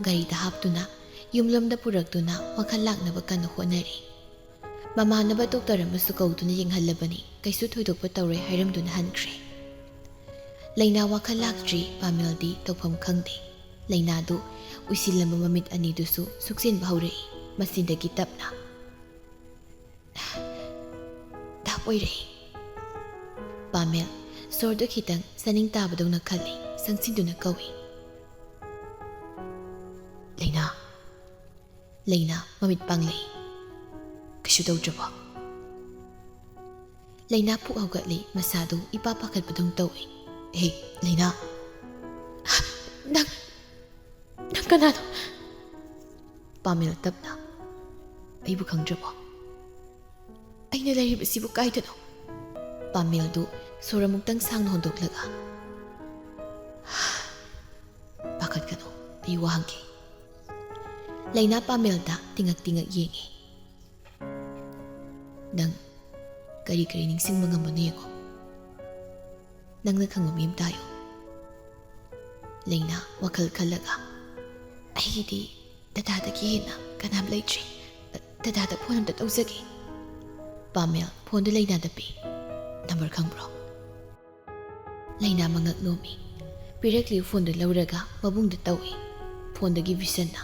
ꯒꯥꯔꯤꯗ ꯍꯥꯞꯇꯨꯅ ꯌꯨꯝꯂꯣꯝꯗ ꯄꯨꯔꯛꯇꯨꯅ ꯋꯥꯈꯜ ꯂꯥꯛꯅꯕ ꯀꯟꯅ ꯍꯣꯠꯅꯔꯤ꯫ ꯃꯃꯥꯟꯅꯕ ꯗꯣꯛꯇꯔ ꯑꯃꯁꯨ ꯀꯧꯗꯨꯅ ꯌꯦꯡꯍꯜꯂꯕꯅꯤ, ꯀꯩꯁꯨ ꯊꯣꯏꯗꯣꯛꯄ ꯇꯧꯔꯣꯏ ꯍꯥꯏꯔꯝꯗꯨꯅ ꯍꯟꯈ꯭ꯔꯦ꯫ ꯂꯩꯅꯥ ꯋꯥꯈꯜ ꯂꯥꯛꯇ꯭ꯔꯤ ꯄꯥꯃꯦꯜꯗꯤ ꯇꯧꯐꯝ ꯈꯪꯗꯦ꯫ ꯂꯩꯅꯥꯗꯨ ꯎꯏꯁꯤꯜꯂꯝꯕ ꯃꯃꯤꯠ ꯑꯅꯤꯗꯨꯁꯨ ꯁꯨꯛꯆꯤꯟꯕ ꯍꯧꯔꯛꯏ, ꯃꯆꯤꯟꯗꯒꯤ ꯇꯞꯅ ꯙꯥꯞ ꯑꯣꯏꯔꯛꯏ꯫ ꯄꯥꯃꯦꯜ ꯁꯣꯔꯗꯨ ꯈꯤꯇꯪ ꯆꯥꯅꯤꯡ ꯇꯥꯕꯗꯧꯅ ꯈꯜꯂꯤ, ꯆꯪꯁꯤꯟꯗꯨꯅ ꯀꯧꯏ, ꯂꯩꯅꯥ꯫ ꯂꯩꯅꯥ ꯃꯃꯤꯠ ꯄꯥꯡꯂꯛꯏ, ꯀꯩꯁꯨ ꯇꯧꯗ꯭ꯔꯕꯣ? ꯂꯩꯅꯥ ꯄꯨꯛ ꯍꯧꯒꯠꯂꯤ, ꯃꯁꯥꯗꯨ ꯏꯄꯥ ꯄꯥꯈꯠꯄꯗꯧ ꯇꯧꯏ꯫ ꯍꯦ ꯂꯩꯅꯥ, ꯅꯪ ꯀꯅꯥꯅꯣ? ꯄꯥꯃꯦꯜ ꯇꯞꯅ, ꯑꯩꯕꯨ ꯈꯪꯗ꯭ꯔꯕꯣ? ꯑꯩꯅ ꯂꯩꯔꯤꯕꯁꯤꯕꯨ ꯀꯥꯏꯗꯅꯣ? ꯄꯥꯃꯦꯜꯗꯨ ꯁꯣꯔ ꯑꯃꯨꯛꯇꯪ ꯁꯥꯡꯅ ꯍꯣꯟꯗꯣꯛꯂꯒ, ꯄꯥꯈꯠꯀꯅꯣ, ꯑꯩ ꯋꯥ ꯍꯪꯒꯦ꯫ ꯂꯩꯅꯥ ꯄꯥꯃꯦꯜꯗ ꯇꯤꯡꯉꯛ ꯇꯤꯡꯉꯛ ꯌꯦꯡꯉꯤ꯫ ꯅꯪ ꯀꯔꯤ ꯅꯤꯡꯁꯤꯡꯕ ꯉꯝꯕꯅꯣ ꯌꯦꯡꯉꯣ, ꯅꯪꯅ ꯈꯪꯕ ꯃꯤ ꯑꯃꯇ ꯍꯥꯏꯌꯣ꯫ ꯂꯩꯅꯥ ꯋꯥꯈꯜ ꯈꯜꯂꯒ, ꯑꯩꯒꯤꯗꯤ ꯗꯗꯥꯗꯒꯤ ꯍꯦꯟꯅ ꯀꯅꯥꯝ ꯂꯩꯇ꯭ꯔꯤ, ꯗꯗꯥꯗ ꯐꯣꯟ ꯑꯝꯇ ꯇꯧꯖꯒꯦ꯫ ꯄꯥꯃꯦꯜ ꯐꯣꯟꯗꯨ ꯂꯩꯅꯥꯗ ꯄꯤ꯫ ꯅꯝꯕꯔ ꯈꯪꯕ꯭ꯔꯣ? ꯂꯩꯅꯥ ꯃꯉꯛ ꯅꯣꯝꯃꯤ, ꯄꯤꯔꯛꯂꯤꯕ ꯐꯣꯟꯗꯨ ꯂꯧꯔꯒ ꯃꯕꯨꯡꯗ ꯇꯧꯏ꯫ ꯐꯣꯟꯗꯒꯤ ꯕꯤꯁꯟꯅ,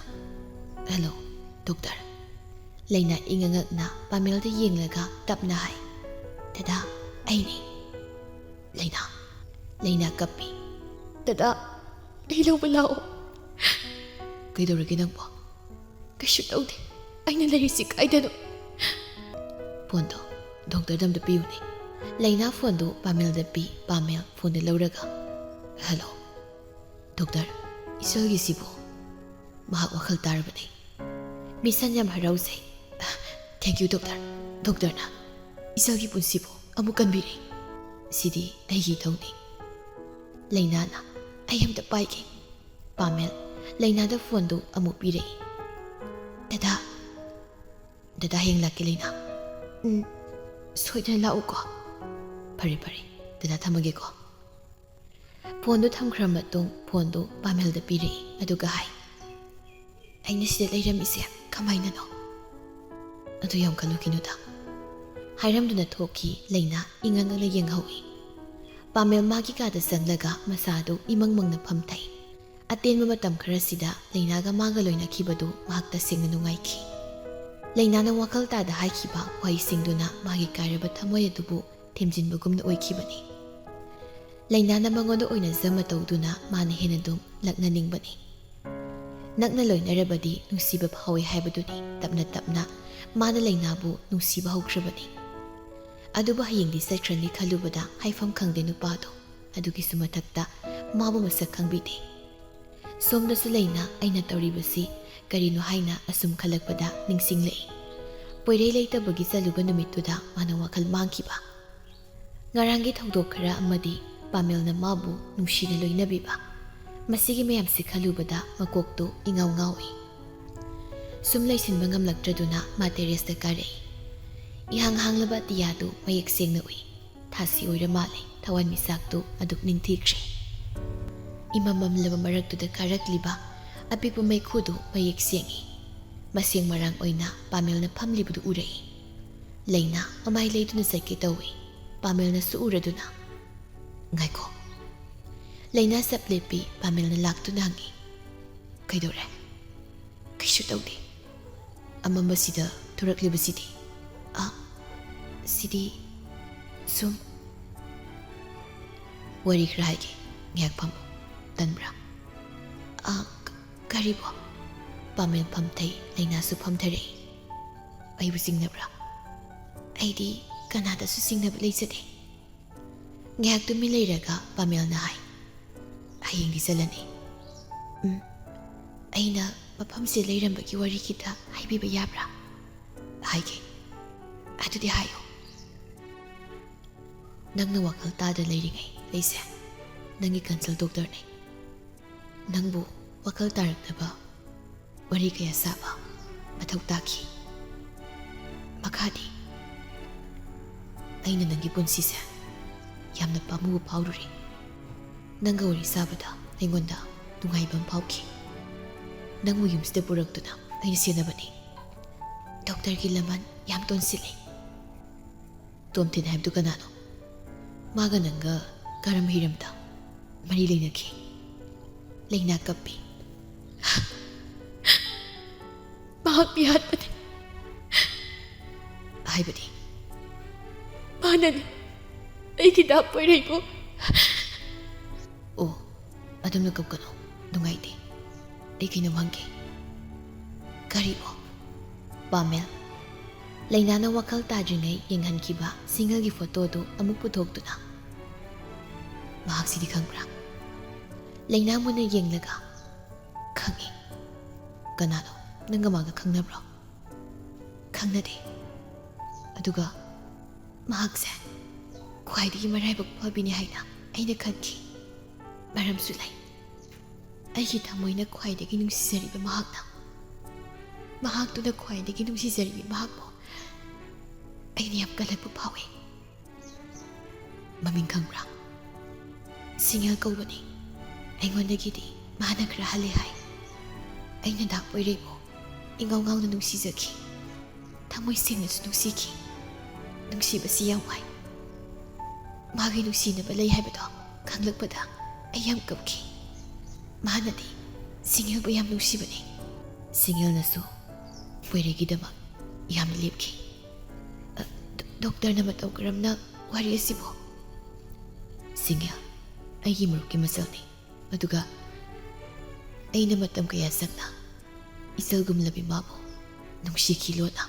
ꯍꯜꯂꯣ ꯗꯣꯛꯇꯔ꯫ ꯂꯩꯅꯥ ꯏꯉꯉꯛꯅ ꯄꯥꯃꯦꯜꯗ ꯌꯦꯡꯂꯒ ꯇꯞꯅ ꯍꯥꯏ, ꯗꯗꯥ ꯑꯩꯅꯤ꯫ ꯂꯩꯅꯥ ꯀꯞꯄꯤ, ꯗꯗꯥ ꯑꯩ ꯂꯧꯕ ꯂꯥꯛꯑꯣ꯫ ꯀꯩꯗꯧꯔꯒꯦ ꯅꯪꯕꯣ? ꯀꯩꯁꯨ ꯇꯧꯗꯦ, ꯑꯩꯅ ꯂꯩꯔꯤꯁꯤ ꯀꯥꯏꯗꯅꯣ? ꯐꯣꯟꯗꯣ ꯗꯣꯛꯇꯔꯗ ꯑꯝꯇ ꯄꯤꯌꯨꯅꯦ꯫ ꯂꯩꯅꯥ ꯐꯣꯟꯗꯨ ꯄꯥꯃꯦꯜꯗ ꯄꯤ꯫ ꯄꯥꯃꯦꯜ ꯐꯣꯟꯗꯨ ꯂꯧꯔꯒ, ꯍꯜꯂꯣ ꯗꯣꯛꯇꯔ, ꯏꯆꯜꯒꯤꯁꯤꯕꯨ ꯃꯍꯥꯛ ꯋꯥꯈꯜ ꯇꯥꯔꯕꯅꯤ, ꯕꯤꯁꯟ ꯌꯥꯝ ꯍꯔꯥꯎꯖꯩ꯫ ꯊꯦꯡꯛ ꯌꯨ ꯗꯣꯛꯇꯔ, ꯗꯣꯛꯇꯔꯅ ꯏꯆꯜꯒꯤ ꯄꯨꯟꯁꯤꯕꯨ ꯑꯃꯨꯛ ꯀꯟꯕꯤꯔꯤ꯫ ꯁꯤꯗꯤ ꯑꯩꯒꯤ ꯏꯊꯧꯅꯤ꯫ ꯂꯩꯅꯥꯅ, ꯑꯩ ꯑꯝꯇ ꯄꯥꯏꯒꯦ꯫ ꯄꯥꯃꯦꯜ ꯂꯩꯅꯥꯗ ꯐꯣꯟꯗꯨ ꯑꯃꯨꯛ ꯄꯤꯔꯛꯏ꯫ ꯗꯗꯥ ꯍꯌꯦꯡ ꯂꯥꯛꯀꯦ ꯂꯩꯅꯥ꯫ ꯁꯣꯏꯗꯅ ꯂꯥꯛꯎꯀꯣ꯫ ꯐꯔꯦ ꯐꯔꯦ, ꯗꯗꯥ ꯊꯝꯃꯒꯦꯀꯣ꯫ ꯐꯣꯟꯗꯨ ꯊꯝꯈ꯭ꯔ ꯃꯇꯨꯡ ꯐꯣꯟꯗꯨ ꯄꯥꯃꯦꯜꯗ ꯄꯤꯔꯛꯏ, ꯑꯗꯨꯒ ꯍꯥꯏ, ꯑꯩꯅ ꯁꯤꯗ ꯂꯩꯔꯝꯃꯤꯁꯦ ꯀꯃꯥꯏꯅꯅꯣ? ꯑꯗꯨ ꯌꯥꯝ ꯈꯜꯂꯨꯈꯤꯅꯨꯗ꯫ ꯍꯥꯏꯔꯝꯗꯨꯅ ꯊꯣꯛꯈꯤ꯫ ꯂꯩꯅꯥ ꯏꯉꯉꯒ ꯌꯦꯡꯍꯧꯏ꯫ ꯄꯥꯃꯦꯜ ꯃꯥꯒꯤ ꯀꯥꯗ ꯆꯪꯂꯒ ꯃꯁꯥꯗꯨ ꯏꯃꯪ ꯃꯪꯅ ꯐꯝꯊꯩ꯫ ꯑꯇꯦꯟꯕ ꯃꯇꯝ ꯈꯔꯁꯤꯗ ꯂꯩꯅꯥꯒ ꯃꯥꯒ ꯂꯣꯏꯅꯈꯤꯕꯗꯨ ꯃꯍꯥꯛ ꯇꯁꯦꯡꯅ ꯅꯨꯡꯉꯥꯏꯈꯤ꯫ ꯂꯩꯅꯥꯅ ꯋꯥꯈꯜ ꯇꯥꯗ ꯍꯥꯏꯈꯤꯕ ꯋꯥꯍꯩꯁꯤꯡꯗꯨꯅ ꯃꯥꯒꯤ ꯀꯥꯏꯔꯕ ꯊꯃꯣꯏ ꯑꯗꯨꯕꯨ ꯊꯦꯝꯖꯤꯟꯕꯒꯨꯝꯅ ꯑꯣꯏꯈꯤꯕꯅꯤ꯫ ꯂꯩꯅꯥꯅ ꯃꯉꯣꯟꯗ ꯑꯣꯏꯅ ꯖꯃ ꯇꯧꯗꯨꯅ ꯃꯥꯅ ꯍꯦꯟꯅ ꯑꯗꯨꯝ ꯂꯛꯅꯅꯤꯡꯕꯅꯤ꯫ ꯅꯛꯅ ꯂꯣꯏꯅꯔꯕꯗꯤ ꯅꯨꯡꯁꯤꯕ ꯐꯥꯎꯏ ꯍꯥꯏꯕꯗꯨꯅꯤ꯫ ꯇꯞꯅ ꯇꯞꯅ ꯃꯥꯅ ꯂꯩꯅꯥꯕꯨ ꯅꯨꯡꯁꯤꯕ ꯍꯧꯈ꯭ꯔꯕꯅꯤ꯫ ꯑꯗꯨꯕꯨ ꯍꯌꯦꯡꯗꯤ ꯆꯠꯈ꯭ꯔꯅꯤ ꯈꯜꯂꯨꯕꯗ ꯍꯥꯏꯐꯝ ꯈꯪꯗꯦ ꯅꯨꯄꯥꯗꯣ꯫ ꯑꯗꯨꯒꯤꯁꯨ ꯃꯊꯛꯇ ꯃꯥꯕꯨ ꯃꯁꯛ ꯈꯪꯕꯤꯗꯦ꯫ ꯁꯣꯝꯗꯁꯨ ꯂꯩꯅꯥ ꯑꯩꯅ ꯇꯧꯔꯤꯕꯁꯤ ꯀꯔꯤꯅꯣ ꯍꯥꯏꯅ ꯑꯁꯨꯝ ꯈꯜꯂꯛꯄꯗ ꯅꯤꯡꯁꯤꯡꯂꯛꯏ꯫ ꯄꯣꯏꯔꯩ ꯂꯩꯇꯕꯒꯤ ꯆꯠꯂꯨꯕ ꯅꯨꯃꯤꯠꯇꯨꯗ ꯃꯥꯅ ꯋꯥꯈꯜ ꯃꯥꯡꯈꯤꯕ ꯉꯔꯥꯡꯒꯤ ꯊꯧꯗꯣꯛ ꯈꯔ ꯑꯃꯗꯤ ꯄꯥꯃꯦꯜꯅ ꯃꯥꯕꯨ ꯅꯨꯡꯁꯤꯅ ꯂꯣꯏꯅꯕꯤꯕ, ꯃꯁꯤꯒꯤ ꯃꯌꯥꯝꯁꯤ ꯈꯜꯂꯨꯕꯗ ꯃꯀꯣꯛꯇꯨ ꯏꯉꯥꯎ ꯉꯥꯎꯏ꯫ ꯁꯨꯝ ꯂꯩꯁꯤꯟꯕ ꯉꯝꯂꯛꯇ꯭ꯔꯗꯨꯅ ꯃꯥ ꯇꯦꯔꯦꯁꯇ ꯀꯥꯔꯛꯏ꯫ ꯏꯍꯥꯡ ꯍꯥꯡꯂꯕ ꯑꯇꯤꯌꯥꯗꯨ ꯃꯌꯦꯛ ꯁꯦꯡꯅ ꯎꯏ꯫ ꯊꯥꯁꯤ ꯑꯣꯏꯔ ꯃꯥꯜꯂꯦ ꯊꯋꯥꯟꯃꯤꯆꯥꯛꯇꯨ ꯑꯗꯨꯛ ꯅꯤꯡꯊꯤꯈ꯭ꯔꯦ꯫ ꯏꯃꯝꯃꯝꯂꯕ ꯃꯔꯛꯇꯨꯗ ꯀꯥꯔꯛꯂꯤꯕ ꯑꯄꯤꯛꯄ ꯃꯩꯈꯨꯗꯨ ꯃꯌꯦꯛ ꯁꯦꯡꯏ꯫ ꯃꯁꯦꯡ ꯃꯔꯥꯡ ꯑꯣꯏꯅ ꯄꯥꯃꯦꯜꯅ ꯐꯝꯂꯤꯕꯗꯨ ꯎꯔꯛꯏ꯫ ꯂꯩꯅꯥ ꯃꯃꯥꯏ ꯂꯩꯗꯨꯅ ꯆꯠꯀꯦ ꯇꯧꯏ꯫ ꯄꯥꯃꯦꯜꯅꯁꯨ ꯎꯔꯗꯨꯅ, ꯉꯥꯏꯈꯣ꯫ ꯂꯩꯅꯥ ꯆꯞ ꯂꯦꯞꯄꯤ꯫ ꯄꯥꯃꯦꯜꯅ ꯂꯥꯛꯇꯨꯅ ꯍꯪꯏ, ꯀꯩꯗꯧꯔꯦ? ꯀꯩꯁꯨ ꯇꯧꯗꯦ꯫ ꯑꯃꯝꯕꯁꯤꯗ ꯊꯣꯔꯛꯂꯤꯕꯁꯤꯗꯤ? ꯁꯤꯗꯤ ꯁꯨꯝ ꯋꯥꯔꯤ ꯈꯔ ꯍꯥꯏꯒꯦ, ꯉꯥꯏꯍꯥꯛ ꯐꯝꯃꯨ꯫ ꯇꯟꯕ꯭ꯔꯥ? ꯀꯔꯤꯕꯣ? ꯄꯥꯃꯦꯜ ꯐꯝꯊꯩ꯫ ꯂꯩꯅꯥꯁꯨ ꯐꯝꯊꯔꯛꯏ꯫ ꯑꯩꯕꯨ ꯆꯤꯡꯅꯕ꯭ꯔꯥ? ꯑꯩꯗꯤ ꯀꯅꯥꯗꯁꯨ ꯆꯤꯡꯅꯕ ꯂꯩꯖꯗꯦ꯫ ꯉꯥꯏꯍꯥꯛ ꯇꯨꯃꯤꯟ ꯂꯩꯔꯒ ꯄꯥꯃꯦꯜꯅ ꯍꯥꯏ, ꯍꯌꯦꯡꯗꯤ ꯆꯠꯂꯅꯤ꯫ ꯑꯩꯅ ꯃꯐꯝꯁꯦ ꯂꯩꯔꯝꯕꯒꯤ ꯋꯥꯔꯤ ꯈꯤꯇ ꯍꯥꯏꯕꯤꯕ ꯌꯥꯕ꯭ꯔꯥ? ꯍꯥꯏꯒꯦ꯫ ꯑꯗꯨꯗꯤ ꯍꯥꯏꯌꯣ꯫ ꯅꯪꯅ ꯋꯥꯈꯜ ꯇꯥꯗ ꯂꯩꯔꯤꯉꯩ ꯑꯩꯁꯦ ꯅꯪꯒꯤ ꯀꯟꯁꯜ ꯗꯣꯛꯇꯔꯅꯤ꯫ ꯅꯪꯕꯨ ꯋꯥꯈꯜ ꯇꯥꯔꯛꯅꯕ ꯋꯥꯔꯤ ꯀꯌꯥ ꯁꯥꯕ ꯃꯊꯧ ꯇꯥꯈꯤ꯫ ꯃꯈꯥꯗꯤ ꯑꯩꯅ ꯅꯪꯒꯤ ꯄꯨꯟꯁꯤꯁꯦ ꯌꯥꯝꯅ ꯄꯥꯝꯃꯨꯕ ꯐꯥꯎꯔꯨꯔꯦ꯫ ꯅꯪꯒ ꯋꯥꯔꯤ ꯁꯥꯕꯗ ꯑꯩꯉꯣꯟꯗ ꯅꯨꯡꯉꯥꯏꯕ ꯑꯃ ꯐꯥꯎꯈꯤ꯫ ꯅꯪꯕꯨ ꯌꯨꯝꯁꯤꯗ ꯄꯨꯔꯛꯇꯨꯅ ꯑꯩꯅ ꯁꯦꯟꯅꯕꯅꯤ ꯗꯣꯛꯇꯔꯒꯤ ꯂꯃꯟ ꯌꯥꯝ ꯇꯣꯟꯁꯤꯜꯂꯤ ꯇꯣꯝꯊꯤꯟ ꯍꯥꯏꯕꯗꯨ ꯀꯅꯥꯅꯣ ꯃꯥꯒ ꯅꯪꯒ ꯀꯔꯝꯕ ꯍꯤꯔꯝꯗ ꯃꯔꯤ ꯂꯩꯅꯈꯤ ꯂꯩꯅꯥ ꯀꯞꯄꯤ ꯃꯍꯥꯛ ꯌꯥꯠꯄꯅꯤ ꯍꯥꯏꯕꯗꯤ ꯃꯥꯅꯅꯤ ꯑꯩꯒꯤ ꯗꯥꯞ ꯄꯣꯏꯔꯩꯕꯨ ꯑꯣ ꯑꯗꯨꯝꯅ ꯀꯞꯀꯅꯣ ꯅꯨꯡꯉꯥꯏꯇꯦ ꯑꯩ ꯀꯩꯅꯣꯝ ꯍꯪꯒꯦ ꯀꯔꯤꯕꯣ ꯄꯥꯃꯦꯜ ꯂꯩꯅꯥꯅ ꯋꯥꯈꯜ ꯇꯥꯗ꯭ꯔꯤꯉꯩ ꯌꯦꯡꯍꯟꯈꯤꯕ ꯁꯤꯡꯒꯜꯒꯤ ꯐꯣꯇꯣꯗꯨ ꯑꯃꯨꯛ ꯄꯨꯊꯣꯛꯇꯨꯅ ꯃꯍꯥꯛꯁꯤꯗꯤ ꯈꯪꯕ꯭ꯔꯥ ꯂꯩꯅꯥ ꯃꯨꯟꯅ ꯌꯦꯡꯂꯒ ꯈꯪꯉꯤ ꯀꯅꯥꯅꯣ ꯅꯪꯒ ꯃꯥꯒ ꯈꯪꯅꯕ꯭ꯔꯣ ꯈꯪꯅꯗꯦ ꯑꯗꯨꯒ ꯃꯍꯥꯛꯁꯦ ꯈ꯭ꯋꯥꯏꯗꯒꯤ ꯃꯔꯥꯏꯕꯛ ꯐꯕꯤꯅꯤ ꯍꯥꯏꯅ ꯑꯩꯅ ꯈꯟꯈꯤ ꯃꯔꯝꯁꯨ ꯂꯩ ꯑꯩꯒꯤ ꯊꯃꯣꯏꯅ ꯈ꯭ꯋꯥꯏꯗꯒꯤ ꯅꯨꯡꯁꯤꯖꯔꯤꯕ ꯃꯍꯥꯛꯇꯨꯅ ꯈ꯭ꯋꯥꯏꯗꯒꯤ ꯅꯨꯡꯁꯤꯖꯔꯤꯕ ꯃꯍꯥꯛꯄꯨ ꯑꯩꯅ ꯌꯥꯝ ꯀꯜꯂꯛꯄ ꯐꯥꯎꯏ ꯃꯃꯤꯡ ꯈꯪꯕ꯭ꯔꯥ ꯁꯤꯡꯒꯜ ꯀꯧꯕꯅꯤ ꯑꯩꯉꯣꯟꯗꯒꯤꯗꯤ ꯃꯥꯅ ꯈꯔ ꯍꯜꯂꯦ ꯍꯥꯏ ꯑꯩꯅ ꯗꯥꯛ ꯑꯣꯏꯔꯦꯕꯨ ꯏꯉꯥꯎ ꯉꯥꯎꯅ ꯅꯨꯡꯁꯤꯖꯈꯤ ꯊꯃꯣꯏ ꯁꯦꯡꯅꯁꯨ ꯅꯨꯡꯁꯤꯈꯤ ꯅꯨꯡꯁꯤꯕꯁꯤ ꯌꯥꯝ ꯋꯥꯏ ꯃꯥꯒꯤ ꯅꯨꯡꯁꯤꯅꯕ ꯂꯩ ꯍꯥꯏꯕꯗꯣ ꯈꯪꯂꯛꯄꯗ ꯑꯩ ꯌꯥꯝ ꯀꯞꯈꯤ ꯃꯥꯅꯗꯤ ꯁꯤꯡꯒꯜꯕꯨ ꯌꯥꯝ ꯅꯨꯡꯁꯤꯕꯅꯤ ꯁꯤꯡꯒꯜꯅꯁꯨ ꯄꯣꯏꯔꯩꯒꯤꯗꯃꯛ ꯌꯥꯝꯅ ꯂꯦꯞꯈꯤ ꯗꯣꯛꯇꯔꯅ ꯃꯇꯧ ꯀꯔꯝꯅ ꯋꯥꯔꯤ ꯑꯁꯤꯕꯨ ꯁꯤꯡꯒꯜ ꯑꯩꯒꯤ ꯃꯔꯨꯞꯀꯤ ꯃꯆꯜꯅꯤ ꯑꯗꯨꯒ ꯑꯩꯅ ꯃꯇꯝ ꯀꯌꯥ ꯆꯪꯅ ꯏꯆꯜꯒꯨꯝꯂꯕꯤ ꯃꯥꯕꯨ ꯅꯨꯡꯁꯤꯈꯤ ꯂꯨꯅ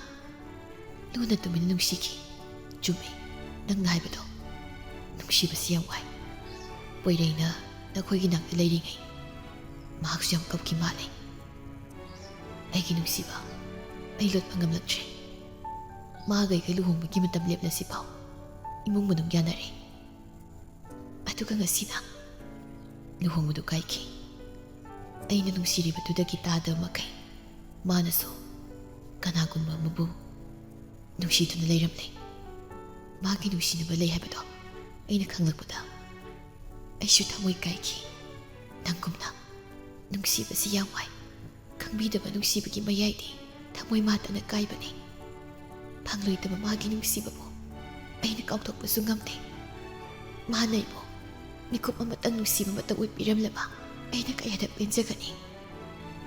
ꯇꯨꯃꯤꯟꯅ ꯅꯨꯡꯁꯤꯈꯤ ꯆꯨꯝꯃꯤ ꯅꯪꯅ ꯍꯥꯏꯕꯗꯣ ꯅꯨꯡꯁꯤꯕꯁꯤ ꯌꯥꯝ ꯋꯥꯏ ꯄꯣꯏꯔꯩꯅ ꯅꯈꯣꯏꯒꯤ ꯅꯥꯛꯇ ꯂꯩꯔꯤꯉꯩ ꯃꯍꯥꯛꯁꯨ ꯌꯥꯝ ꯀꯞꯈꯤ ꯃꯥꯜꯂꯤ ꯑꯩꯒꯤ ꯅꯨꯡꯁꯤꯕ ꯑꯩ ꯂꯣꯠꯄ ꯉꯝꯂꯛꯇ꯭ꯔꯦ ꯃꯥꯒ ꯑꯩꯒ ꯂꯨꯍꯣꯡꯕꯒꯤ ꯃꯇꯝ ꯂꯦꯞꯂꯁꯤꯐꯥꯎ ꯏꯃꯨꯡ ꯃꯅꯨꯡ ꯌꯥꯅꯔꯦ ꯑꯗꯨꯒ ꯉꯁꯤꯅ ꯂꯨꯍꯣꯡꯕꯗꯨ ꯀꯥꯏꯈꯤ ꯑꯩꯅ ꯅꯨꯡꯁꯤꯔꯤꯕꯗꯨꯗꯒꯤ ꯇꯥꯗꯕ ꯃꯈꯩ ꯃꯥꯅꯁꯨ ꯀꯅꯥꯒꯨꯝꯕ ꯑꯃꯕꯨ ꯅꯨꯡꯁꯤꯗꯨꯅ ꯂꯩꯔꯝꯂꯦ ꯃꯥꯒꯤ ꯅꯨꯡꯁꯤꯅꯕ ꯂꯩ ꯍꯥꯏꯕꯗꯣ ꯑꯩꯅ ꯈꯪꯂꯛꯄꯗ ꯑꯩꯁꯨ ꯊꯃꯣꯏ ꯀꯥꯏꯈꯤ ꯅꯪꯒꯨꯝꯅ ꯅꯨꯡꯁꯤꯕꯁꯤ ꯌꯥꯝ ꯋꯥꯏ ꯈꯪꯕꯤꯗꯕ ꯅꯨꯡꯁꯤꯕꯒꯤ ꯃꯌꯥꯏꯗꯤ ꯊꯃꯣꯏ ꯃꯥꯇꯅ ꯀꯥꯏꯕꯅꯤ ꯐꯪꯂꯣꯏꯗꯕ ꯃꯥꯒꯤ ꯅꯨꯡꯁꯤꯕꯕꯨ ꯑꯩꯅ ꯀꯥꯎꯊꯣꯛꯄꯁꯨ ꯉꯝꯗꯦ ꯃꯥꯅ ꯑꯩꯕꯨ ꯃꯤꯀꯨꯞ ꯑꯃꯇꯪ ꯅꯨꯡꯁꯤꯕ ꯃꯇꯝ ꯎꯠꯄꯤꯔꯝꯂꯕ ꯑꯩꯅ ꯀꯌꯥꯗ ꯄꯦꯟꯖꯒꯅꯤ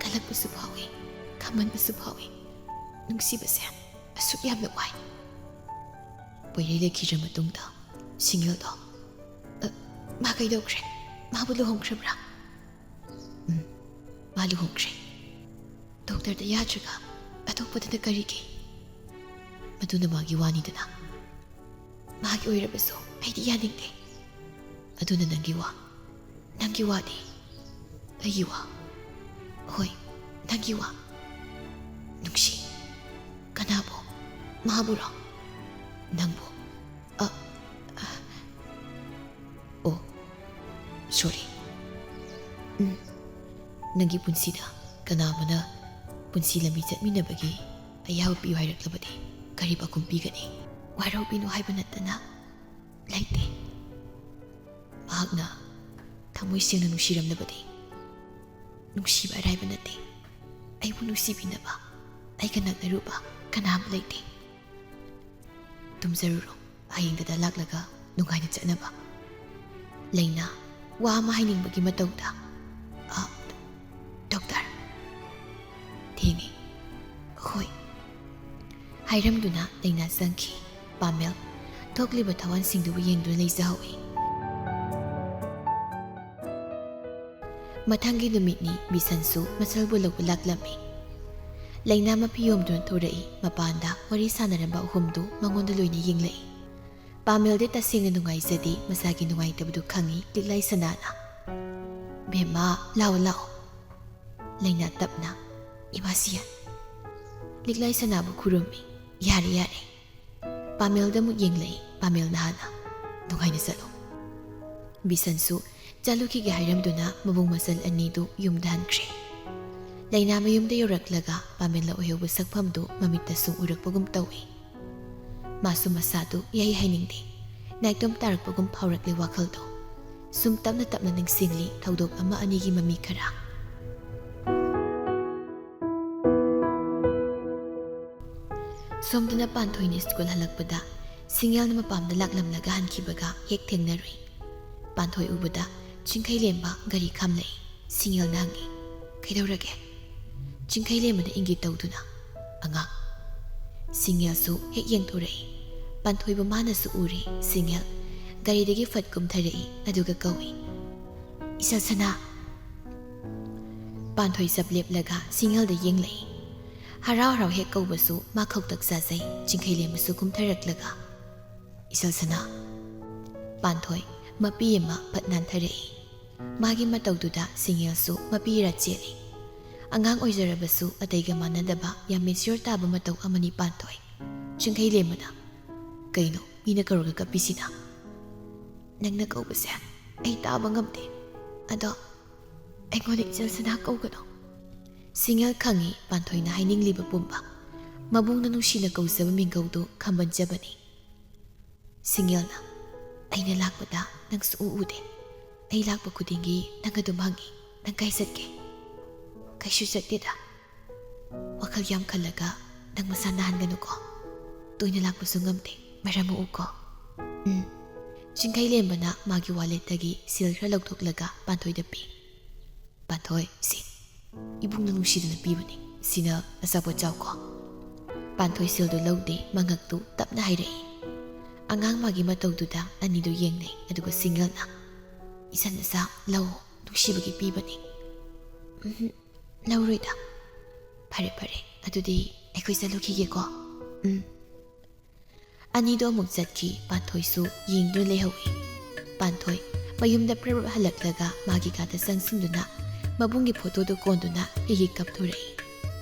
ꯀꯜꯂꯛꯄꯁꯨ ꯐꯥꯎꯏ ꯈꯝꯍꯟꯕꯁꯨ ꯐꯥꯎꯏ ꯅꯨꯡꯁꯤꯕꯁꯦ ꯑꯁꯨꯛ ꯌꯥꯝꯅ ꯋꯥꯏ ꯄꯣꯏꯔꯩ ꯂꯩꯈꯤꯗ꯭ꯔ ꯃꯇꯨꯡꯗ ꯁꯤꯡꯒꯜꯗꯣ ꯃꯥ ꯀꯩꯗꯧꯈ꯭ꯔꯦ ꯃꯥꯕꯨ ꯂꯨꯍꯣꯡꯈ꯭ꯔꯕ꯭ꯔꯥ ꯃꯥ ꯂꯨꯍꯣꯡꯈ꯭ꯔꯦ ꯗꯣꯛꯇꯔꯗ ꯌꯥꯗ꯭ꯔꯒ ꯑꯇꯣꯞꯄꯗꯅ ꯀꯔꯤꯒꯤ ꯃꯗꯨꯅ ꯃꯥꯒꯤ ꯋꯥꯅꯤꯗꯅ ꯃꯥꯒꯤ ꯑꯣꯏꯔꯕꯁꯨ ꯑꯩꯗꯤ ꯌꯥꯅꯤꯡꯗꯦ ꯑꯗꯨꯅ ꯅꯪꯒꯤ ꯋꯥꯗꯤ ꯑꯩꯒꯤ ꯋꯥ ꯍꯣꯏ ꯅꯪꯒꯤ ꯋꯥ ꯅꯨꯡꯁꯤ ꯀꯅꯥꯕꯨ ꯃꯥꯕꯨꯔꯣ ꯅꯪꯕꯨ ꯑꯣ ꯁꯣꯔꯤ ꯅꯪꯒꯤ ꯄꯨꯟꯁꯤꯗ ꯀꯅꯥ ꯑꯃꯅ ꯄꯨꯟꯁꯤ ꯂꯝꯕꯤ ꯆꯠꯃꯤꯟꯅꯕꯒꯤ ꯑꯌꯥꯕ ꯄꯤꯌꯨ ꯍꯥꯏꯔꯛꯂꯕꯗꯤ ꯀꯔꯤ ꯄꯥꯎꯈꯨꯝ ꯄꯤꯒꯅꯤ ꯋꯥꯔꯧꯕꯤꯅꯨ ꯍꯥꯏꯕ ꯅꯠꯇꯅ ꯂꯩꯇꯦ ꯃꯍꯥꯛꯅ ꯊꯃꯣꯏ ꯁꯦꯡꯅ ꯅꯨꯡꯁꯤꯔꯝꯂꯕꯗꯤ ꯅꯨꯡꯁꯤꯕ ꯑꯔꯥꯏꯕ ꯅꯠꯇꯦ ꯑꯩꯕꯨ ꯅꯨꯡꯁꯤꯕꯤꯅꯕ ꯑꯩꯒ ꯅꯛꯅꯔꯨꯕ ꯀꯅꯥ ꯑꯃ ꯂꯩꯇꯦ ꯇꯨꯝꯖꯔꯨꯔꯣ ꯍꯌꯦꯡꯗ ꯂꯥꯛꯂꯒ ꯅꯨꯡꯉꯥꯏꯅ ꯆꯠꯅꯕ ꯂꯩꯅꯥ ꯋꯥ ꯑꯃ ꯍꯥꯏꯅꯤꯡꯕꯒꯤ ꯃꯇꯧꯗ ꯗꯣꯛꯇꯔ ꯊꯦꯡꯉꯤ ꯍꯣꯏ ꯍꯥꯏꯔꯝꯗꯨꯅ ꯂꯩꯅꯥ ꯆꯪꯈꯤ ꯄꯥꯃꯦꯜ ꯊꯣꯛꯂꯤꯕ ꯊꯋꯥꯟꯁꯤꯡꯗꯨꯕꯨ ꯌꯦꯡꯗꯨꯅ ꯂꯩꯖꯍꯧꯏ ꯃꯊꯪꯒꯤ ꯅꯨꯃꯤꯠꯅꯤ ꯕꯤꯁꯟꯁꯨ ꯃꯁꯜꯕꯨ ꯂꯧꯕ ꯂꯥꯛꯂꯝꯃꯤ ꯂꯩꯅꯥ ꯃꯄꯤ ꯌꯣꯝꯗꯨꯅ ꯊꯣꯔꯛꯏ ꯃꯄꯥꯟꯗ ꯋꯥꯔꯤ ꯁꯥꯟꯅꯔꯝꯕ ꯑꯍꯨꯝꯗꯨ ꯃꯉꯣꯟꯗ ꯂꯣꯏꯅ ꯌꯦꯡꯂꯛꯏ ꯄꯥꯃꯦꯜꯗꯤ ꯇꯁꯦꯡꯅ ꯅꯨꯡꯉꯥꯏꯖꯗꯦ ꯃꯁꯥꯒꯤ ꯅꯨꯡꯉꯥꯏꯇꯕꯗꯨ ꯈꯪꯉꯤ ꯂꯤꯛꯂꯥꯏ ꯁꯅꯥꯅ ꯕꯦꯝꯃ ꯂꯥꯛꯑꯣ ꯂꯩꯅꯥ ꯇꯞꯅ ꯏꯃꯥꯁꯤꯌꯥ ꯂꯤꯛꯂꯥꯏ ꯁꯅꯥꯕꯨ ꯈꯨꯔꯨꯝꯃꯤ ꯌꯥꯔꯦ ꯄꯥꯃꯦꯜꯗ ꯑꯃꯨꯛ ꯌꯦꯡꯂꯛꯏ ꯄꯥꯃꯦꯜꯅ ꯍꯥꯟꯅ ꯅꯨꯡꯉꯥꯏꯅ ꯆꯠꯂꯣ ꯕꯤꯁꯟꯁꯨ ꯆꯠꯂꯨꯈꯤꯒꯦ ꯍꯥꯏꯔꯝꯗꯨꯅ ꯃꯕꯨꯡ ꯃꯆꯜ ꯑꯅꯤꯗꯨ ꯌꯨꯝꯗ ꯍꯟꯈ꯭ꯔꯦ ꯂꯩꯅꯥ ꯃꯌꯨꯝꯗ ꯌꯧꯔꯛꯂꯒ ꯄꯥꯃꯦꯜꯅ ꯑꯣꯏꯍꯧꯕ ꯁꯛꯐꯝꯗꯨ ꯃꯃꯤꯠꯇ ꯁꯨꯝ ꯎꯔꯛꯄꯒꯨꯝ ꯇꯧꯏ ꯃꯥꯁꯨ ꯃꯁꯥꯗꯨ ꯏꯍꯩ ꯍꯩꯅꯤꯡꯗꯦ ꯅꯥꯏꯇꯣꯝ ꯇꯥꯔꯛꯄꯒꯨꯝ ꯐꯥꯎꯔꯛꯂꯤ ꯋꯥꯈꯜꯗꯣ ꯁꯨꯝ ꯇꯞꯅ ꯅꯤꯡꯁꯤꯡꯂꯤ ꯊꯧꯗꯣꯛ ꯑꯃ ꯑꯅꯤꯒꯤ ꯃꯃꯤ ꯈꯔ ꯁꯣꯝꯗꯅ ꯄꯥꯟꯊꯣꯏꯅ ꯁ꯭ꯀꯨꯜ ꯍꯜꯂꯛꯄꯗ ꯁꯤꯡꯌꯦꯜꯅ ꯃꯄꯥꯝꯗ ꯂꯥꯛꯂꯝꯂꯒ ꯍꯟꯈꯤꯕꯒ ꯍꯦꯛ ꯊꯦꯡꯅꯔꯨꯏ꯫ ꯄꯥꯟꯊꯣꯏ ꯎꯕꯗ ꯆꯤꯡꯈꯩꯂꯦꯝꯕ ꯒꯥꯔꯤ ꯈꯥꯝꯂꯛꯏ꯫ ꯁꯤꯡꯌꯦꯜꯅ ꯍꯪꯉꯤ, ꯀꯩꯗꯧꯔꯒꯦ? ꯆꯤꯡꯈꯩꯂꯦꯝꯕꯅ ꯏꯪꯒꯤꯠ ꯇꯧꯗꯨꯅ, ꯑꯉꯥꯡ꯫ ꯁꯤꯡꯌꯦꯜꯁꯨ ꯍꯦꯛ ꯌꯦꯡꯊꯣꯔꯛꯏ꯫ ꯄꯥꯟꯊꯣꯏꯕꯨ ꯃꯥꯅꯁꯨ ꯎꯔꯤ꯫ ꯁꯤꯡꯌꯦꯜ ꯒꯥꯔꯤꯗꯒꯤ ꯐꯠ ꯀꯨꯝꯊꯔꯛꯏ ꯑꯗꯨꯒ ꯀꯧꯏ, ꯏꯆꯜꯁꯅꯥ꯫ ꯄꯥꯟꯊꯣꯏ ꯆꯞ ꯂꯦꯞꯂꯒ ꯁꯤꯡꯌꯦꯜꯗ ꯌꯦꯡꯂꯛꯏ꯫ ꯍꯔꯥꯎ ꯍꯔꯥꯎ ꯍꯦꯛ ꯀꯧꯕꯁꯨ ꯃꯥ ꯈꯧꯇꯛ ꯆꯥꯖꯩ꯫ ꯆꯤꯡꯈꯩꯂꯦꯝꯕꯁꯨ ꯀꯨꯝꯊꯔꯛꯂꯒ, ꯏꯆꯜꯁꯅꯥ꯫ ꯄꯥꯟꯊꯣꯏ ꯃꯄꯤ ꯑꯃ ꯐꯠ ꯅꯥꯟꯊꯔꯛꯏ꯫ ꯃꯥꯒꯤ ꯃꯇꯧꯗꯨꯗ ꯁꯤꯡꯌꯦꯜꯁꯨ ꯃꯄꯤꯔ ꯆꯦꯜꯂꯤ꯫ ꯑꯉꯥꯡ ꯑꯣꯏꯖꯔꯕꯁꯨ ꯑꯇꯩꯒ ꯃꯥꯟꯅꯗꯕ ꯌꯥꯝ ꯃꯦꯆ꯭ꯌꯣꯔ ꯇꯥꯕ ꯃꯇꯧ ꯑꯃꯅꯤ ꯄꯥꯟꯊꯣꯏ꯫ ꯆꯤꯡꯈꯩꯂꯦꯝꯕꯅ, ꯀꯩꯅꯣ ꯃꯤꯅ ꯀꯧꯔꯒ ꯀꯞꯄꯤꯁꯤꯅ? ꯅꯪꯅ ꯀꯧꯕꯁꯦ ꯑꯩ ꯇꯥꯕ ꯉꯝꯗꯦ, ꯑꯗꯣ ꯑꯩꯉꯣꯟꯗ ꯏꯆꯜꯁꯅꯥ ꯀꯧꯒꯅꯣ꯫ ꯁꯤꯡꯌꯦꯜ ꯈꯪꯏ ꯄꯥꯟꯊꯣꯏꯅ ꯍꯥꯏꯅꯤꯡꯂꯤꯕ ꯄꯨꯝꯕ꯫ ꯃꯕꯨꯡꯅ ꯅꯨꯡꯁꯤꯅ ꯀꯧꯖꯕ ꯃꯤꯡꯒꯧꯗꯨ ꯈꯝꯕꯟꯖꯕꯅꯤ꯫ ꯁꯤꯡꯌꯦꯜꯅ, ꯑꯩꯅ ꯂꯥꯛꯄꯗ ꯅꯪ ꯁꯨꯛꯎ ꯎꯗꯦ꯫ ꯑꯩ ꯂꯥꯛꯄ ꯈꯨꯗꯤꯡꯒꯤ ꯅꯪ ꯑꯗꯨꯝ ꯍꯪꯉꯤ, ꯅꯪ ꯀꯥꯏ ꯆꯠꯀꯦ? ꯀꯩꯁꯨ ꯆꯠꯇꯦꯗ꯫ ꯋꯥꯈꯜ ꯌꯥꯝ ꯈꯜꯂꯒ ꯅꯪ ꯃꯁꯥ ꯅꯥꯍꯟꯒꯅꯨꯀꯣ꯫ ꯇꯣꯏꯅ ꯂꯥꯛꯄꯁꯨ ꯉꯝꯗꯦ, ꯃꯔꯝ ꯃꯣꯛꯎꯀꯣ꯫ ꯆꯤꯡꯈꯩꯂꯦꯝꯕꯅ ꯃꯥꯒꯤ ꯋꯥꯂꯦꯠꯇꯒꯤ ꯁꯤꯜ ꯈꯔ ꯂꯧꯊꯣꯛꯂꯒ ꯄꯥꯟꯊꯣꯏꯗ ꯄꯤ꯫ ꯄꯥꯟꯊꯣꯏ, ꯁꯤ ꯏꯕꯨꯡꯅ ꯅꯨꯡꯁꯤꯗꯨꯅ ꯄꯤꯕꯅꯤ, ꯁꯤꯅ ꯑꯆꯥꯄꯣꯠ ꯆꯥꯎꯀꯣ꯫ ꯄꯥꯟꯊꯣꯏ ꯁꯤꯜꯗꯨ ꯂꯧꯗꯦ, ꯃꯉꯛꯇꯨ ꯇꯞꯅ ꯍꯥꯏꯔꯛꯏ꯫ ꯑꯉꯥꯡ ꯃꯥꯒꯤ ꯃꯇꯧꯗꯨꯗ ꯑꯅꯤꯗꯨ ꯌꯦꯡꯅꯩ, ꯑꯗꯨꯒ ꯁꯤꯡꯌꯦꯜꯅ, ꯏꯆꯟ ꯃꯆꯥ ꯂꯧ, ꯅꯨꯡꯁꯤꯕꯒꯤ ꯄꯤꯕꯅꯤ꯫ ꯂꯧꯔꯣꯏꯗ꯫ ꯐꯔꯦ ꯐꯔꯦ, ꯑꯗꯨꯗꯤ ꯑꯩꯈꯣꯏ ꯆꯠꯂꯨꯈꯤꯒꯦꯀꯣ꯫ ꯑꯅꯤꯗꯣ ꯑꯃꯨꯛ ꯆꯠꯈꯤ꯫ ꯄꯥꯟꯊꯣꯏꯁꯨ ꯌꯦꯡꯗꯨꯅ ꯂꯩꯍꯧꯏ꯫ ꯄꯥꯟꯊꯣꯏ ꯃꯌꯨꯝꯗ ꯄ꯭ꯔꯞ ꯍꯜꯂꯛꯂꯒ ꯃꯥꯒꯤ ꯀꯥꯗ ꯆꯪꯁꯤꯟꯗꯨꯅ ꯃꯕꯨꯡꯒꯤ ꯐꯣꯇꯣꯗꯨ ꯀꯣꯟꯗꯨꯅ ꯍꯤꯛ ꯀꯞꯊꯣꯔꯛꯏ꯫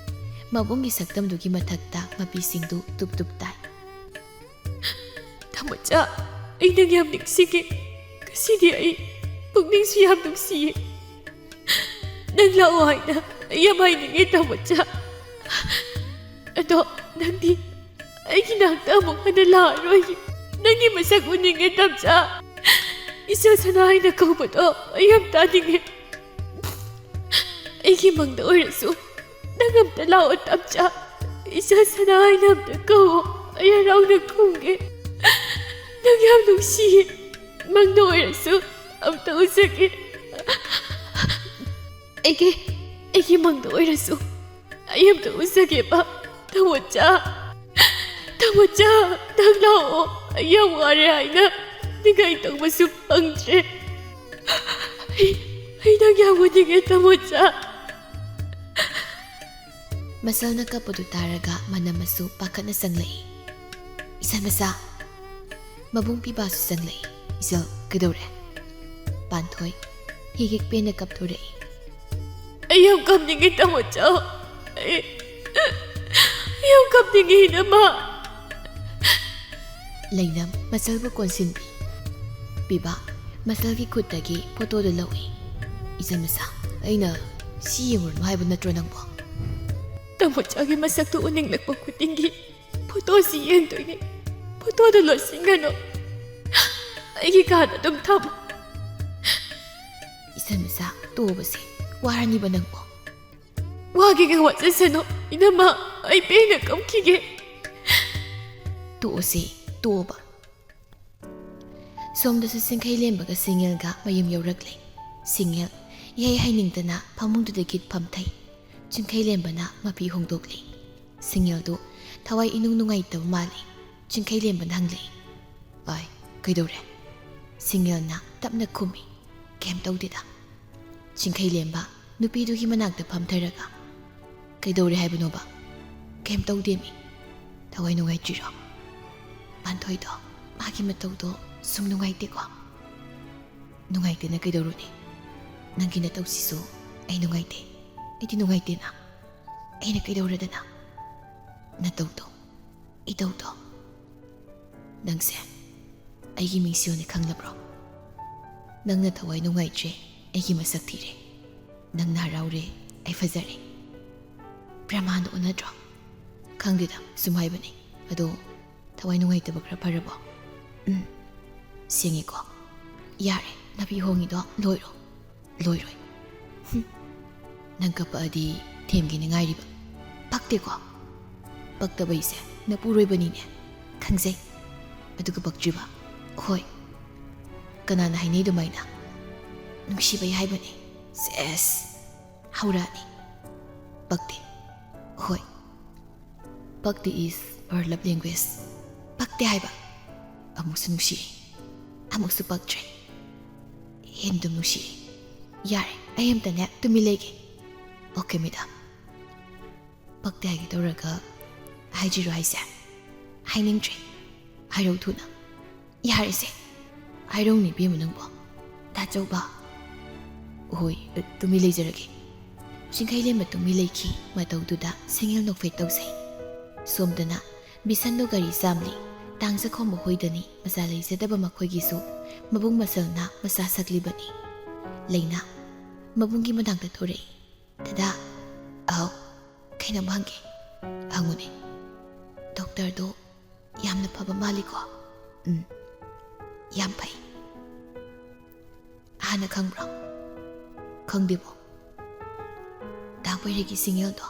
ꯃꯕꯨꯡꯒꯤ ꯁꯛꯇꯝꯗꯨꯒꯤ ꯃꯊꯛꯇ ꯃꯄꯤꯁꯤꯡꯗꯨ ꯇꯨꯞ ꯇꯨꯞ ꯇꯥꯏ꯫ ꯊꯃꯣꯆꯥ, ꯑꯩ ꯅꯪ ꯌꯥꯝ ꯅꯤꯡꯁꯤꯡꯉꯦ꯫ ꯉꯁꯤꯗꯤ ꯑꯩ ꯄꯨꯛꯅꯤꯡꯁꯨ ꯌꯥꯝ ꯅꯨꯡꯁꯤꯌꯦ꯫ ꯅꯪ ꯂꯥꯛꯑꯣ ꯍꯥꯏꯅ ꯑꯩ ꯌꯥꯝ ꯍꯥꯏꯅꯤꯡꯉꯦ ꯊꯃꯣꯆꯥ꯫ ꯑꯗꯣ ꯅꯪꯗꯤ ꯑꯩꯒꯤ ꯅꯥꯛꯇ ꯑꯃꯨꯛ ꯍꯟꯅ ꯂꯥꯛꯑꯔꯣꯏ꯫ ꯅꯪꯒꯤ ꯃꯁꯛ ꯎꯅꯤꯡꯉꯦ ꯇꯝꯆꯥ꯫ ꯏꯆꯜꯁꯅꯥ ꯍꯥꯏꯅ ꯀꯧꯕꯗꯣ ꯑꯩ ꯌꯥꯝ ꯇꯥꯅꯤꯡꯉꯦ꯫ ꯑꯩꯒꯤ ꯃꯪꯗ ꯑꯣꯏꯔꯁꯨ ꯅꯪ ꯑꯝꯇ ꯂꯥꯛꯑꯣ ꯇꯝꯆꯥ꯫ ꯏꯆꯜꯁꯅꯥ ꯍꯥꯏꯅ ꯑꯝꯇ ꯀꯧꯑꯣ, ꯑꯩ ꯍꯔꯥꯎꯅ ꯈꯨꯝꯒꯦ꯫ ꯅꯪ ꯌꯥꯝ ꯅꯨꯡꯁꯤꯌꯦ, ꯃꯪꯗ ꯑꯣꯏꯔꯁꯨ ꯑꯝꯇ ꯎꯖꯒꯦ꯫ ꯑꯩꯒꯤ ꯃꯪꯗ ꯑꯣꯏꯔꯁꯨ ꯑꯩ ꯑꯝꯇ ꯎꯖꯒꯦꯕ ꯊꯃꯣꯆꯥ꯫ ꯊꯃꯣꯆꯥ, ꯅꯪ ꯂꯥꯛꯑꯣ, ꯑꯩ ꯌꯥꯝ ꯋꯥꯔꯦ ꯍꯥꯏꯅ ꯅꯤꯡꯉꯥꯏ ꯇꯧꯕꯁꯨ ꯐꯪꯗ꯭ꯔꯦ꯫ ꯑꯩ ꯅꯪ ꯌꯥꯝ ꯎꯅꯤꯡꯉꯦ ꯊꯃꯣꯆꯥ꯫ ꯃꯁꯜꯅ ꯀꯞꯄꯗꯨ ꯇꯥꯔꯒ ꯃꯅꯝꯁꯨ ꯄꯥꯈꯠꯅ ꯆꯪꯂꯛꯏ꯫ ꯏꯆꯟ ꯃꯆꯥ꯫ ꯃꯕꯨꯡ ꯄꯤꯕꯥꯁꯨ ꯆꯪꯂꯛꯏ꯫ ꯏꯆꯜ, ꯀꯩꯗꯧꯔꯦ? ꯄꯥꯟꯊꯣꯏ ꯍꯤꯛ ꯍꯤꯛ ꯄꯦꯟꯅ ꯀꯞꯊꯣꯔꯛꯏ꯫ ꯑꯩ ꯌꯥꯝ ꯀꯞꯅꯤꯡꯉꯦ ꯊꯃꯣꯆꯥ꯫ ꯑꯩ ꯌꯥꯝ ꯀꯞꯅꯤꯡꯉꯦ ꯏꯅꯝꯃ꯫ ꯂꯩꯅꯝ ꯃꯁꯜꯕꯨ ꯀꯣꯟꯁꯤꯟꯕꯤ꯫ ꯄꯤꯕꯥ ꯃꯁꯜꯒꯤ ꯈꯨꯠꯇꯒꯤ ꯐꯣꯇꯣꯗꯨ ꯂꯧꯏ꯫ ꯏꯆꯟ ꯃꯆꯥ, ꯑꯩꯅ ꯁꯤ ꯌꯦꯡꯉꯨꯔꯅꯨ ꯍꯥꯏꯕ ꯅꯠꯇ꯭ꯔꯣ ꯅꯪꯕꯣ? ꯊꯃꯣꯆꯥꯒꯤ ꯃꯁꯛꯇꯨ ꯎꯅꯤꯡꯂꯛꯄ ꯈꯨꯗꯤꯡꯒꯤ ꯐꯣꯇꯣꯁꯤ ꯌꯦꯡꯗꯣꯏꯅꯦ꯫ ꯐꯣꯇꯣꯗꯨ ꯂꯣꯠꯁꯤꯟꯒꯅꯨ, ꯑꯩꯒꯤ ꯀꯥꯗ ꯑꯗꯨꯝ ꯊꯝꯃꯨ꯫ ꯏꯆꯟ ꯃꯆꯥ, ꯇꯣꯛꯑꯕꯁꯦ, ꯋꯥꯔꯅꯤꯕ ꯅꯪꯕꯣ꯫ ꯋꯥꯒꯦꯒ ꯋꯥꯠꯆꯁꯅꯨ ꯏꯅꯝꯃ, ꯑꯩ ꯄꯦꯟꯅ ꯀꯞꯈꯤꯒꯦ꯫ ꯇꯣꯛꯑꯣꯁꯦ, ꯇꯣꯛꯑꯣꯕ꯫ ꯁꯣꯝꯗꯁꯨ ꯆꯤꯡꯈꯩꯂꯦꯝꯕꯒ ꯁꯤꯡꯌꯦꯜꯒ ꯃꯌꯨꯝ ꯌꯧꯔꯛꯂꯦ꯫ ꯁꯤꯡꯌꯦꯜ ꯏꯍꯩ ꯍꯩꯅꯤꯡꯗꯅ ꯐꯃꯨꯡꯗꯨꯗ ꯒꯤꯠ ꯐꯝꯊꯩ꯫ ꯆꯤꯡꯈꯩꯂꯦꯝꯕꯅ ꯃꯄꯤ ꯍꯣꯡꯗꯣꯛꯂꯤ꯫ ꯁꯤꯡꯌꯦꯜꯗꯨ ꯊꯋꯥꯏ ꯏꯅꯨꯡ ꯅꯨꯡꯉꯥꯏꯇꯕ ꯃꯥꯜꯂꯤ꯫ ꯆꯤꯡꯈꯩꯂꯦꯝꯕꯅ ꯍꯪꯂꯛꯏ, ꯑꯥꯏ, ꯀꯩꯗꯧꯔꯦ? ꯁꯤꯡꯌꯦꯜꯅ ꯇꯞꯅ ꯈꯨꯝꯃꯤ, ꯀꯩꯝ ꯇꯧꯗꯦꯗ꯫ ꯆꯤꯡꯈꯩꯂꯦꯝꯕ ꯅꯨꯄꯤꯗꯨꯒꯤ ꯃꯅꯥꯛꯇ ꯐꯝꯊꯔꯒ, ꯀꯩꯗꯧꯔꯦ ꯍꯥꯏꯕꯅꯣꯕ? ꯀꯩꯝ ꯇꯧꯗꯦꯃꯤ, ꯊꯋꯥꯏ ꯅꯨꯡꯉꯥꯏꯇ꯭ꯔꯤꯔꯣ? ꯄꯥꯟꯊꯣꯏꯗꯣ ꯃꯥꯒꯤ ꯃꯇꯧꯗꯣ ꯁꯨꯝ ꯅꯨꯡꯉꯥꯏꯇꯦꯀꯣ? ꯅꯨꯡꯉꯥꯏꯇꯦꯅ ꯀꯩꯗꯧꯔꯨꯅꯤ? ꯅꯪꯒꯤ ꯅꯇꯧꯁꯤꯁꯨ ꯑꯩ ꯅꯨꯡꯉꯥꯏꯇꯦ, ꯑꯩꯗꯤ ꯅꯨꯡꯉꯥꯏꯇꯦꯅ꯫ ꯑꯩꯅ ꯀꯩꯗꯧꯔꯗꯅ? ꯅꯇꯧꯗꯣ, ꯏꯇꯧꯗꯣ꯫ ꯅꯪꯁꯦ ꯑꯩꯒꯤ ꯃꯤꯡꯁꯦꯜꯅꯤ ꯈꯪꯂꯕ꯭ꯔꯣ? ꯅꯪꯅ ꯊꯋꯥꯏ ꯅꯨꯡꯉꯥꯏꯇ꯭ꯔꯦ, ꯑꯩꯒꯤ ꯃꯁꯛ ꯊꯤꯔꯦ꯫ ꯅꯪꯅ ꯍꯔꯥꯎꯔꯦ, ꯑꯩ ꯐꯖꯔꯦ꯫ ꯄ꯭ꯔꯃꯥꯟꯗꯣ ꯎꯅꯗ꯭ꯔꯣ? ꯈꯪꯗꯦꯗ, ꯁꯨꯝ ꯍꯥꯏꯕꯅꯤ꯫ ꯑꯗꯣ ꯊꯋꯥꯏ ꯅꯨꯡꯉꯥꯏꯇꯕ ꯈꯔ ꯐꯔꯕꯣ? ꯁꯦꯡꯉꯦꯀꯣ? ꯌꯥꯔꯦ, ꯅꯥꯄꯤ ꯍꯣꯡꯉꯤꯗꯣ ꯂꯣꯏꯔꯣ꯫ ꯂꯣꯏꯔꯣꯏ꯫ ꯅꯪ ꯀꯞꯄꯛꯑꯗꯤ ꯊꯦꯝꯒꯦꯅ ꯉꯥꯏꯔꯤꯕ? ꯄꯛꯇꯦꯀꯣ? ꯄꯛꯇꯕꯩꯁꯦ ꯅꯄꯨꯔꯣꯏꯕꯅꯤꯅꯦ ꯈꯪꯖꯩ ꯑꯗꯨꯒ ꯄꯛꯇ꯭ꯔꯤꯕ ꯍꯣꯏ ꯀꯅꯥꯅ ꯍꯥꯏꯅꯩ ꯑꯗꯨꯃꯥꯏꯅ ꯅꯨꯡꯁꯤꯕꯩ ꯍꯥꯏꯕꯅꯤ ꯁꯦꯁ ꯍꯧꯔꯛꯑꯅꯤ ꯄꯛꯇꯦ ꯍꯣꯏ ꯄꯛꯇꯦ ꯏꯁ our love language ꯄꯛꯇꯦ ꯍꯥꯏꯕ ꯑꯃꯨꯛꯁꯨ ꯅꯨꯡꯁꯤꯔꯤ ꯑꯃꯨꯛꯁꯨ ꯄꯛꯇ꯭ꯔꯦ ꯍꯦꯟꯗꯨꯝ ꯅꯨꯡꯁꯤꯔꯤ ꯌꯥꯔꯦ ꯑꯩ ꯑꯝꯇꯅꯦ ꯇꯨꯃꯤꯟ ꯂꯩꯒꯦ ꯑꯣꯀꯦ ꯃꯦꯗꯥꯝ ꯄꯛꯇꯦ ꯍꯥꯏꯒꯦ ꯇꯧꯔꯒ ꯍꯥꯏꯖꯤꯔꯣ ꯍꯥꯏꯁꯦ ꯍꯥꯏꯅꯤꯡꯗ꯭ꯔꯦ ꯍꯥꯏꯔꯧ ꯊꯨꯅ ꯌꯥꯔꯦꯁꯦ ꯍꯥꯏꯔꯧꯅꯤ ꯏꯕꯦꯝꯃ ꯅꯪꯕꯣ ꯇꯥꯆꯧꯕ ꯍꯣꯏ ꯇꯨꯃꯤꯟ ꯂꯩꯖꯔꯒꯦ ꯆꯤꯡꯈꯩꯂꯦꯝꯕ ꯇꯨꯃꯤꯟ ꯂꯩꯈꯤ ꯃꯇꯧꯗꯨꯗ ꯁꯤꯡꯌꯦꯜ ꯅꯣꯛꯐꯦꯠ ꯇꯧꯖꯩ ꯁꯣꯝꯗꯅ ꯕꯤꯁꯟꯗꯣ ꯒꯥꯔꯤ ꯆꯥꯝꯂꯤ ꯇꯥꯡꯖꯈꯣꯝꯕ ꯍꯣꯏꯗꯅꯤ ꯃꯆꯥ ꯂꯩꯖꯗꯕ ꯃꯈꯣꯏꯒꯤꯁꯨ ꯃꯕꯨꯡ ꯃꯁꯜꯅ ꯃꯆꯥ ꯁꯛꯂꯤꯕꯅꯤ ꯂꯩꯅꯥ ꯃꯕꯨꯡꯒꯤ ꯃꯅꯥꯛꯇ ꯊꯣꯔꯛꯏ ꯗꯗꯥ ꯑꯍꯧ ꯀꯩꯅꯣꯝ ꯍꯪꯒꯦ ꯍꯪꯉꯨꯅꯦ ꯗꯣꯛꯇꯔꯗꯣ ꯌꯥꯝꯅ ꯐꯕ ꯃꯥꯜꯂꯤꯀꯣ ꯌꯥꯝ ꯐꯩ ꯍꯥꯟꯅ ꯈꯪꯕ꯭ꯔꯣ ꯈꯪꯗꯦꯕꯣ ꯗꯥ ꯄꯣꯏꯔꯩꯒꯤ ꯁꯤꯡꯌꯦꯜꯗꯣ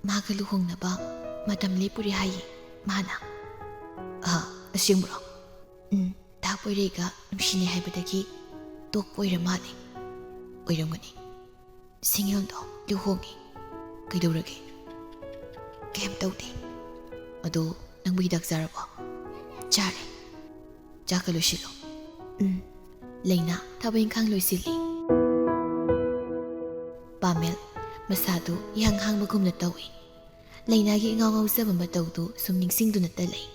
ꯃꯥꯒ ꯂꯨꯍꯣꯡꯅꯕ ꯃꯇꯝ ꯂꯦꯞꯄꯨꯔꯦ ꯍꯥꯏꯌꯦ ꯃꯥꯅ ꯑꯁꯦꯡꯕ꯭ꯔꯣ ꯗꯥ ꯄꯣꯏꯔꯩꯒ ꯅꯨꯡꯁꯤꯅꯩ ꯍꯥꯏꯕꯗꯒꯤ ꯇꯣꯛꯄ ꯑꯣꯏꯔ ꯃꯥꯜꯂꯦ ꯑꯣꯏꯔꯝꯒꯅꯤ ꯁꯤꯡꯌꯦꯜꯗꯣ ꯂꯨꯍꯣꯡꯉꯤ ꯀꯩꯗꯧꯔꯒꯦ ꯀꯩꯝ ꯇꯧꯗꯦ ꯑꯗꯣ ꯅꯪꯕꯨ ꯍꯤꯗꯥꯛ ꯆꯥꯔꯕꯣ ꯆꯥꯔꯦ ꯆꯥꯛꯀ ꯂꯣꯏꯁꯤꯜꯂꯣ ꯂꯩꯅꯥ ꯊꯕꯛ ꯏꯪꯈꯥꯡ ꯂꯣꯏꯁꯤꯜꯂꯤ ꯄꯥꯃꯦꯜ ꯃꯁꯥꯗꯨ ꯏꯍꯥꯡ ꯍꯥꯡꯕꯒꯨꯝꯅ ꯇꯧꯏ ꯂꯩꯅꯥꯒꯤ ꯏꯉꯥꯎ ꯉꯥꯎꯖꯕ ꯃꯇꯧꯗꯨ ꯁꯨꯝ ꯅꯤꯡꯁꯤꯡꯗꯨꯅꯇ ꯂꯩ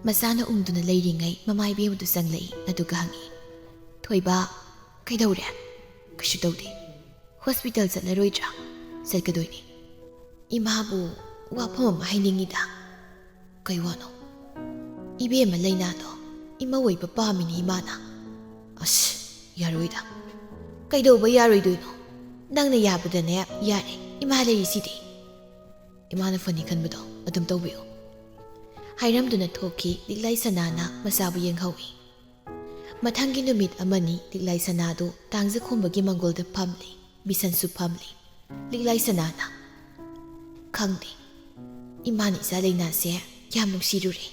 ꯃꯁꯥꯅ ꯎꯪꯗꯨꯅ ꯂꯩꯔꯤꯉꯩ ꯃꯃꯥꯏꯕꯦꯝꯗꯨ ꯆꯪꯂꯛꯏ ꯑꯗꯨꯒ ꯍꯪꯉꯤ ꯊꯣꯏꯕ ꯀꯩꯗꯧꯔꯦ ꯀꯩꯁꯨ ꯇꯧꯗꯦ ꯍꯣꯁꯄꯤꯇꯥꯜ ꯆꯠꯂꯔꯣꯏꯗ꯭ꯔꯥ ꯆꯠꯀꯗꯣꯏꯅꯤ ꯏꯃꯥꯕꯨ ꯋꯥꯐꯝ ꯑꯃ ꯍꯥꯏꯅꯤꯡꯉꯤꯗ ꯀꯩ ꯋꯥꯅꯣ ꯏꯕꯦꯝꯃ ꯂꯩꯅꯥꯗꯣ ꯏꯃꯧ ꯑꯣꯏꯕ ꯄꯥꯝꯃꯤꯅꯤ ꯏꯃꯥꯅ ꯑꯁ ꯌꯥꯔꯣꯏꯗ ꯀꯩꯗꯧꯕ ꯌꯥꯔꯣꯏꯗꯣꯏꯅꯣ ꯅꯪꯅ ꯌꯥꯕꯗꯅꯦ ꯌꯥꯔꯦ ꯏꯃꯥ ꯂꯩꯔꯤꯁꯤꯗꯤ ꯏꯃꯥꯅ ꯐꯅꯤ ꯈꯟꯕꯗꯣ ꯑꯗꯨꯝ ꯇꯧꯕꯤꯌꯨ ꯍꯥꯏꯔꯝꯗꯨꯅ ꯊꯣꯛꯈꯤ ꯂꯤꯛꯂꯥꯏ ꯁꯅꯥꯅ ꯃꯆꯥꯕꯨ ꯌꯦꯡꯍꯧꯏ ꯃꯊꯪꯒꯤ ꯅꯨꯃꯤꯠ ꯑꯃꯅꯤ ꯂꯤꯛꯂꯥꯏ ꯁꯅꯥꯗꯨ ꯇꯥꯡꯖꯈꯣꯝꯕꯒꯤ ꯃꯪꯒꯣꯜꯗ ꯐꯝꯂꯤ ꯕꯤꯁꯟꯁꯨ ꯐꯝꯂꯤ ꯂꯤꯛꯂꯥꯏ ꯁꯅꯥꯅ ꯈꯪꯗꯦ ꯏꯃꯥꯅ ꯏꯆꯥ ꯂꯩꯅꯥꯁꯦ ꯌꯥꯝ ꯅꯨꯡꯁꯤꯔꯨꯔꯦ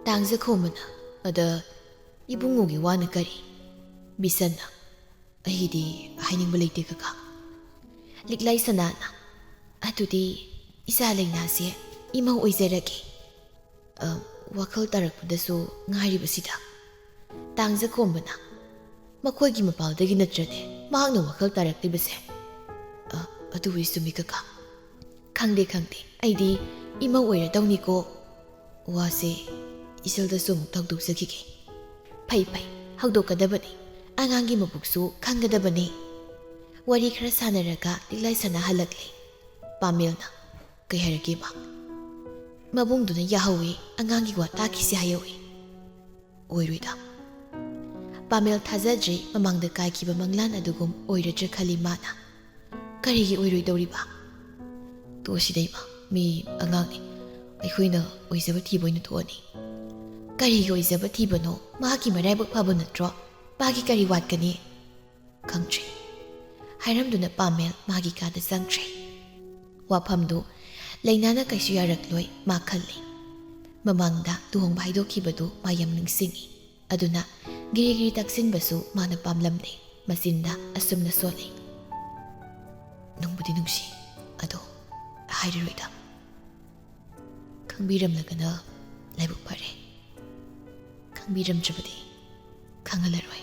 ꯇꯥꯡꯖꯈꯣꯝꯕꯅ ꯑꯗ ꯏꯕꯨꯡꯉꯣꯒꯤ ꯋꯥꯅ ꯀꯔꯤ ꯕꯤꯁꯟꯅ ꯑꯩꯒꯤꯗꯤ ꯍꯥꯏꯅꯤꯡꯕ ꯂꯩꯇꯦ ꯀꯀꯥ ꯂꯤꯛꯂꯥꯏ ꯁꯅꯥꯅ ꯑꯗꯨꯗꯤ ꯏꯆꯥ ꯂꯩꯅꯥꯁꯦ ꯏꯃꯧ ꯑꯣꯏꯖꯔꯒꯦ ꯋꯥꯈꯜ ꯇꯥꯔꯛꯄꯗꯁꯨ ꯉꯥꯏꯔꯤꯕꯁꯤꯗ ꯇꯥꯡꯖꯈꯣꯝꯕꯅ ꯃꯈꯣꯏꯒꯤ ꯃꯄꯥꯜꯗꯒꯤ ꯅꯠꯇ꯭ꯔꯅꯦ ꯃꯍꯥꯛꯅ ꯋꯥꯈꯜ ꯇꯥꯔꯛꯂꯤꯕꯁꯦ ꯑꯗꯨꯕꯨꯗꯤ ꯆꯨꯝꯃꯤ ꯀꯀꯥ ꯈꯪꯗꯦ ꯑꯩꯗꯤ ꯏꯃꯧ ꯑꯣꯏꯔꯗꯧꯅꯤꯀꯣ ꯋꯥꯁꯦ ꯏꯆꯜꯗꯁꯨ ꯑꯃꯨꯛ ꯊꯧꯗꯣꯛꯆꯈꯤꯒꯦ ꯐꯩ ꯍꯧꯗꯣꯛꯀꯗꯕꯅꯤ ꯑꯉꯥꯡꯒꯤ ꯃꯕꯨꯛꯁꯨ ꯈꯪꯒꯗꯕꯅꯤ ꯋꯥꯔꯤ ꯈꯔ ꯁꯥꯟꯅꯔꯒ ꯂꯤꯛꯂꯥꯏ ꯁꯅꯥ ꯍꯜꯂꯛꯂꯤ ꯄꯥꯃꯦꯜꯅ ꯀꯩ ꯍꯥꯏꯔꯒꯦ ꯃꯕꯨꯡꯗꯨꯅ ꯌꯥꯍꯧꯋꯤ ꯑꯉꯥꯡꯒꯤ ꯋꯥ ꯇꯥꯈꯤꯁꯤ ꯍꯥꯏꯍꯧꯋꯤ ꯑꯣꯏꯔꯣꯏꯗ ꯄꯥꯃꯦꯜ ꯊꯥꯖꯗ꯭ꯔꯤ ꯃꯃꯥꯡꯗ ꯀꯥꯏꯈꯤꯕ ꯃꯪꯂꯥꯟ ꯑꯗꯨꯒꯨꯝ ꯑꯣꯏꯔꯗ꯭ꯔꯥ ꯈꯜꯂꯤ ꯃꯥꯅ ꯀꯔꯤꯒꯤ ꯑꯣꯏꯔꯣꯏꯗꯧꯔꯤꯕ ꯇꯣꯛꯑꯁꯤꯗꯩꯃ ꯃꯤ ꯑꯉꯥꯡꯅꯤ ꯑꯩꯈꯣꯏꯅ ꯑꯣꯏꯖꯕ ꯊꯤꯕ ꯑꯣꯏꯅ ꯊꯣꯛꯑꯅꯤ ꯀꯔꯤꯒꯤ ꯑꯣꯏꯖꯕ ꯊꯤꯕꯅꯣ ꯃꯍꯥꯛꯀꯤ ꯃꯔꯥꯏꯕꯛ ꯐꯕ ꯅꯠꯇ꯭ꯔꯣ ꯃꯥꯒꯤ ꯀꯔꯤ ꯋꯥꯠꯀꯅꯤ ꯈꯪꯗ꯭ꯔꯦ ꯍꯥꯏꯔꯝꯗꯨꯅ ꯄꯥꯃꯦꯜ ꯃꯥꯒꯤ ꯀꯥꯗ ꯆꯪꯈ꯭ꯔꯦ ꯋꯥꯐꯝꯗꯨ ꯂꯩꯅꯥꯅ ꯀꯩꯁꯨ ꯌꯥꯔꯛꯂꯣꯏ ꯃꯥ ꯈꯜꯂꯤ ꯃꯃꯥꯡꯗ ꯂꯨꯍꯣꯡꯕ ꯍꯥꯏꯗꯣꯛꯈꯤꯕꯗꯨ ꯃꯥ ꯌꯥꯝ ꯅꯤꯡꯁꯤꯡꯉꯤ ꯑꯗꯨꯅ ꯒꯤꯔꯤ ꯇꯛꯁꯤꯟꯕꯁꯨ ꯃꯥꯅ ꯄꯥꯝꯂꯝꯗꯦ ꯃꯆꯤꯟꯗ ꯑꯁꯨꯝꯅ ꯁꯣꯜꯂꯤ ꯅꯨꯡꯕꯨꯗꯤ ꯅꯨꯡꯁꯤ ꯑꯗꯣ ꯍꯥꯏꯔꯔꯣꯏꯗ ꯈꯪꯕꯤꯔꯝꯂꯒꯅ ꯂꯥꯏꯕꯛ ꯐꯔꯦ ꯈꯪꯕꯤꯔꯝꯗ꯭ꯔꯕꯗꯤ ꯈꯪꯍꯜꯂꯔꯣꯏ